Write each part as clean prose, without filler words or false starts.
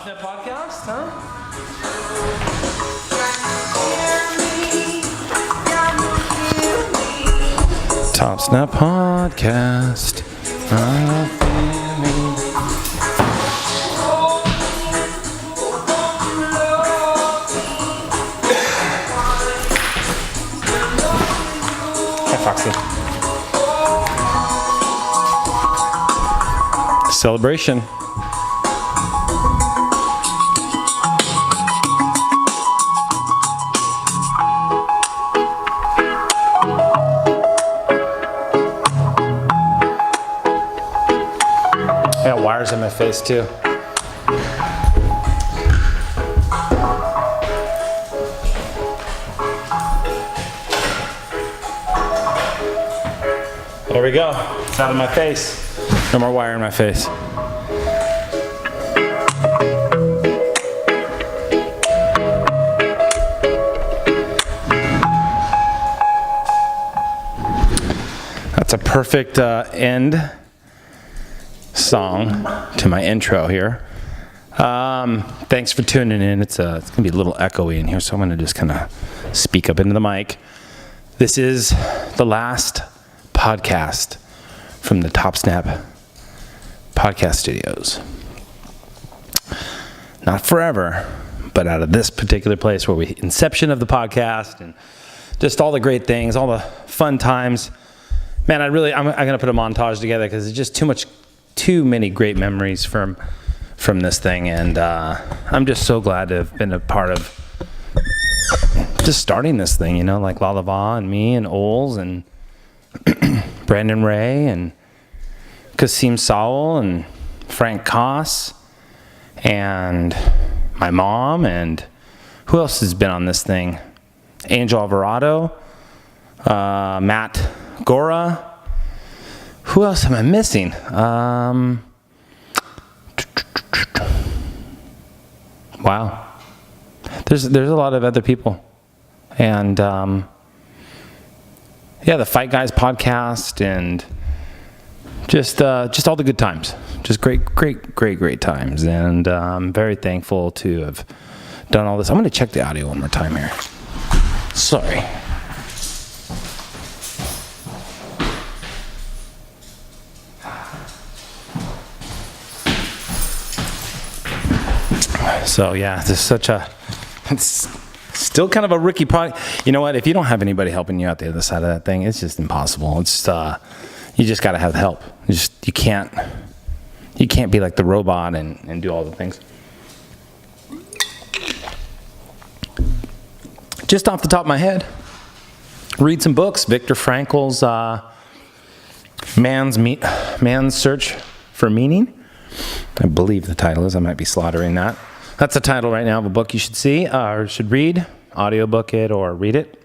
Topsnap podcast, huh? Topsnap podcast. Hi, Foxy. Celebration. I got wires in my face too. There we go. It's out of my face. No more wire in my face. That's a perfect end song to my intro here. Thanks for tuning in. It's gonna be a little echoey in here, so I'm gonna just kind of speak up into the mic. This is the last podcast from the Topsnap podcast studios. Not forever, but out of this particular place where inception of the podcast and just all the great things, all the fun times. Man, I'm gonna put a montage together because it's just too many great memories from this thing, and I'm just so glad to have been a part of just starting this thing, like Lalava and me and Oles and Brandon Ray and Kasim Saul and Frank Koss and my mom, and who else has been on this thing? Angel Alvarado, Matt Gora. Who else am I missing? Wow. There's a lot of other people. And the Fight Guys podcast and just all the good times. Just great times. And I'm very thankful to have done all this. I'm going to check the audio one more time here. Sorry. So yeah, it's still kind of a rookie product. You know what? If you don't have anybody helping you out the other side of that thing, it's just impossible. It's you just got to have help. You can't be like the robot and do all the things. Just off the top of my head, read some books. Viktor Frankl's Man's Search for Meaning. I believe the title is. I might be slaughtering that. That's the title right now of a book you should see or should read. Audiobook it or read it.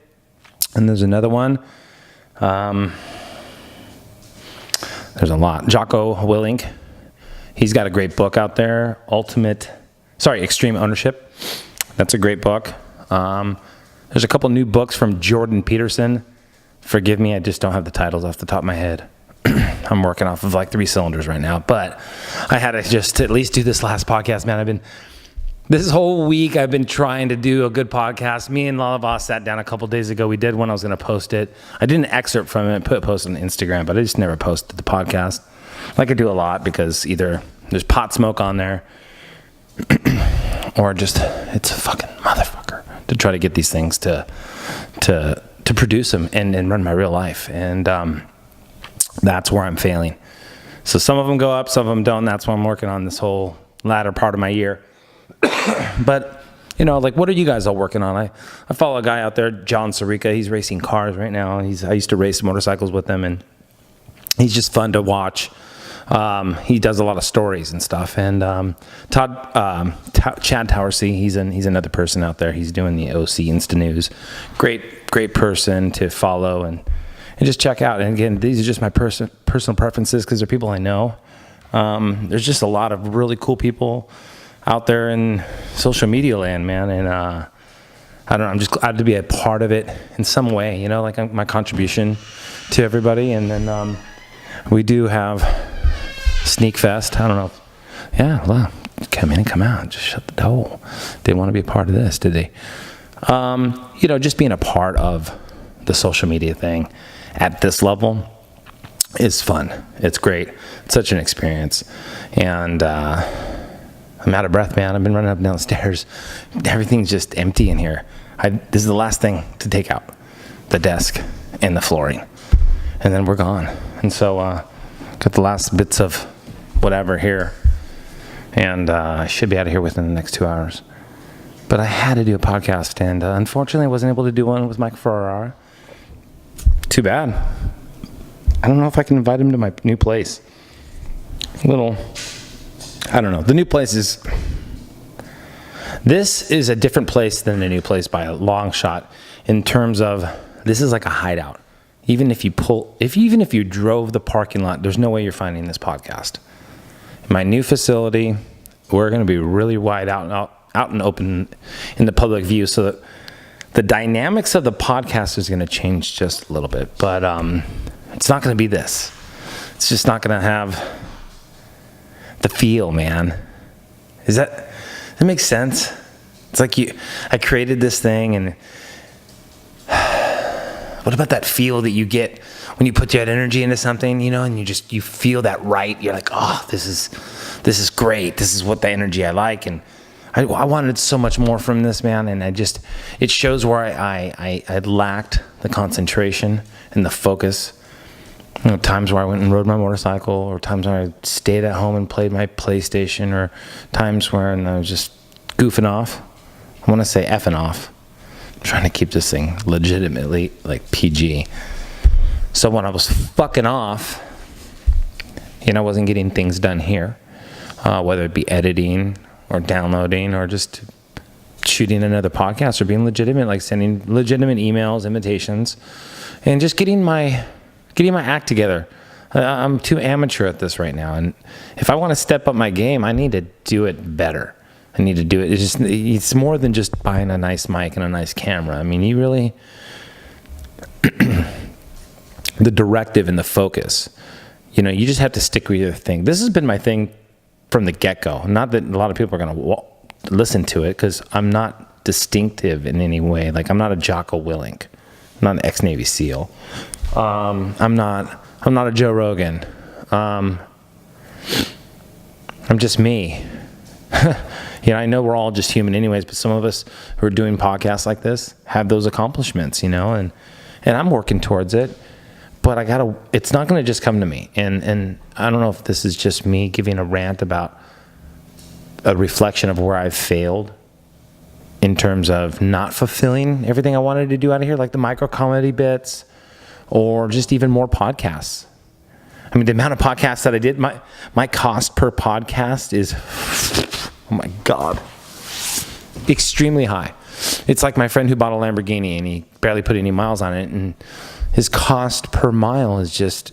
And there's another one. There's a lot. Jocko Willink. He's got a great book out there. Extreme Ownership. That's a great book. There's a couple new books from Jordan Peterson. Forgive me, I just don't have the titles off the top of my head. I'm working off of like 3 cylinders right now, but I had to just at least do this last podcast, man. This whole week I've been trying to do a good podcast. Me and Lalava sat down a couple days ago. We did one. I was going to post it. I did an excerpt from it, post on Instagram, but I just never posted the podcast. Like I do a lot because either there's pot smoke on there or just it's a fucking motherfucker to try to get these things to produce them and run my real life. And that's where I'm failing. So some of them go up, some of them don't. That's why I'm working on this whole latter part of my year. But, what are you guys all working on? I follow a guy out there, John Sarica. He's racing cars right now. I used to race motorcycles with him, and he's just fun to watch. He does a lot of stories and stuff. And Chad Towersy, he's another person out there. He's doing the OC Insta News. Great person to follow and just check out. And again, these are just my personal preferences because they're people I know. There's just a lot of really cool people out there in social media land, man. And I don't know, I'm just glad to be a part of it in some way, like my contribution to everybody. And then we do have Sneak Fest. I don't know. Yeah, well, come in and come out. Just shut the door. They want to be a part of this, did they? Just being a part of the social media thing at this level is fun. It's great. It's such an experience. And I'm out of breath, man. I've been running up and down the stairs. Everything's just empty in here. This is the last thing to take out, the desk and the flooring. And then we're gone. And so got the last bits of whatever here. And I should be out of here within the next 2 hours. But I had to do a podcast, and unfortunately I wasn't able to do one with Mike Ferrara. Too bad. I don't know if I can invite him to my new place. I don't know. The new place this is a different place than the new place by a long shot in terms of this is like a hideout. Even if you drove the parking lot, there's no way you're finding this podcast. My new facility, we're going to be really wide out and open in the public view, so that the dynamics of the podcast is going to change just a little bit. But it's not going to be this. It's just not going to have the feel, man. That makes sense? It's like I created this thing, and what about that feel that you get when you put that energy into something, and you feel that right? You're like, oh, this is great. This is what the energy I like. And I wanted so much more from this, man. And it shows where I lacked the concentration and the focus. Times where I went and rode my motorcycle, or times where I stayed at home and played my PlayStation, or times where I was just goofing off. I want to say effing off. I'm trying to keep this thing legitimately like PG. So when I was fucking off, I wasn't getting things done here, whether it be editing or downloading or just shooting another podcast or being legitimate, like sending legitimate emails, invitations, and just getting my act together. I'm too amateur at this right now, and if I want to step up my game, I need to do it better. I need to do it. It's more than just buying a nice mic and a nice camera. I mean, you really the directive and the focus. You just have to stick with your thing. This has been my thing from the get-go. Not that a lot of people are going to listen to it, because I'm not distinctive in any way. Like, I'm not a Jocko Willink. I'm not an ex-Navy SEAL. I'm not a Joe Rogan. I'm just me. I know we're all just human anyways, but some of us who are doing podcasts like this have those accomplishments, and I'm working towards it, but it's not going to just come to me. And I don't know if this is just me giving a rant about a reflection of where I've failed in terms of not fulfilling everything I wanted to do out of here, like the micro comedy bits, or just even more podcasts. I mean, the amount of podcasts that I did, my cost per podcast is, oh my God, extremely high. It's like my friend who bought a Lamborghini and he barely put any miles on it, and his cost per mile is just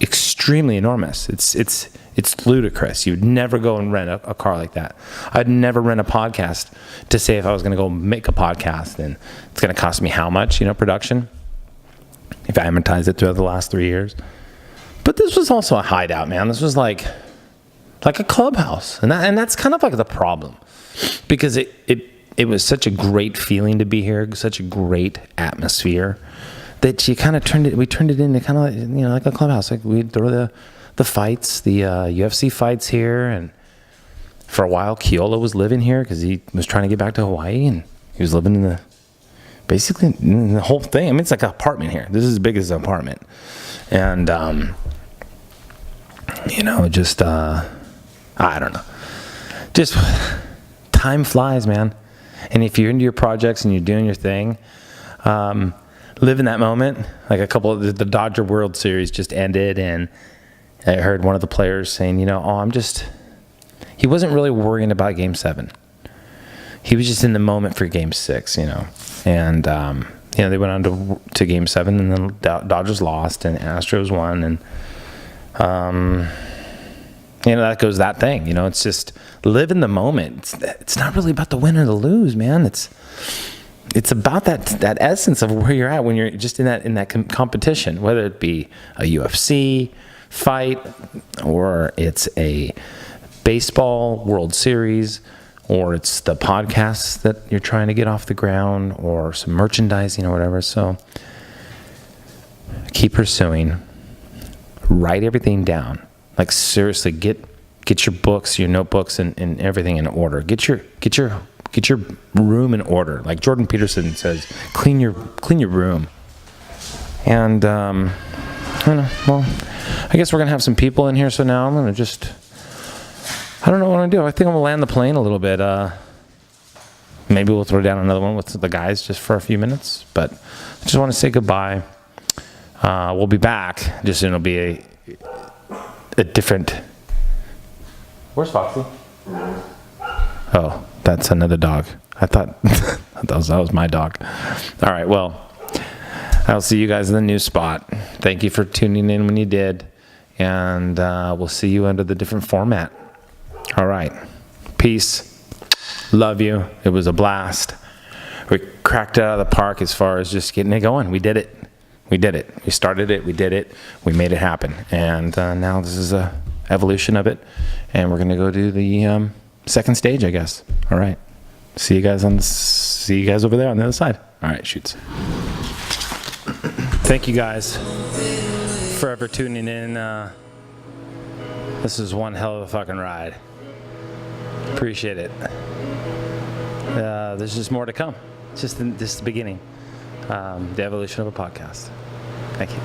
extremely enormous. It's ludicrous. You'd never go and rent a car like that. I'd never rent a podcast to say if I was going to go make a podcast, then it's going to cost me how much, production, if I amortize it throughout the last 3 years. But this was also a hideout, man. This was like a clubhouse. And that's kind of like the problem, because it was such a great feeling to be here, such a great atmosphere, that you kind of turned it into kind of like a clubhouse. Like we'd throw the fights, the UFC fights here, and for a while Keola was living here because he was trying to get back to Hawaii, and he was living in the whole thing. I mean, it's like an apartment here. This is as big as an apartment, and I don't know. Just time flies, man. And if you're into your projects and you're doing your thing, live in that moment. Like the Dodger World Series just ended, and I heard one of the players saying, he wasn't really worrying about Game 7. He was just in the moment for Game 6, And, they went on to Game 7, and then the Dodgers lost, and Astros won, and, that goes that thing. It's just live in the moment. It's not really about the win or the lose, man. It's about that essence of where you're at when you're just in that competition, whether it be a UFC fight or it's a baseball, World Series, or it's the podcasts that you're trying to get off the ground, or some merchandising or whatever. So keep pursuing. Write everything down. Like, seriously, get your books, your notebooks, and everything in order. Get your room in order. Like Jordan Peterson says, clean your room. And I don't know. Well, I guess we're gonna have some people in here. So now I'm gonna I don't know what I'm gonna do. I think I'm gonna land the plane a little bit. Maybe we'll throw down another one with the guys just for a few minutes. But I just want to say goodbye. We'll be back. Just it'll be a different. Where's Foxy? Oh, that's another dog. I thought that was my dog. All right. Well, I'll see you guys in the new spot. Thank you for tuning in when you did, and we'll see you under the different format. All right. Peace. Love you. It was a blast. We cracked it out of the park as far as just getting it going. We did it. We started it. We did it. We made it happen. And now this is a evolution of it. And we're going to go do the second stage, I guess. All right. See you guys over there on the other side. All right, shoots. Thank you guys for ever tuning in. This is one hell of a fucking ride. Appreciate it. There's just more to come. It's just the beginning. The evolution of a podcast. Thank you.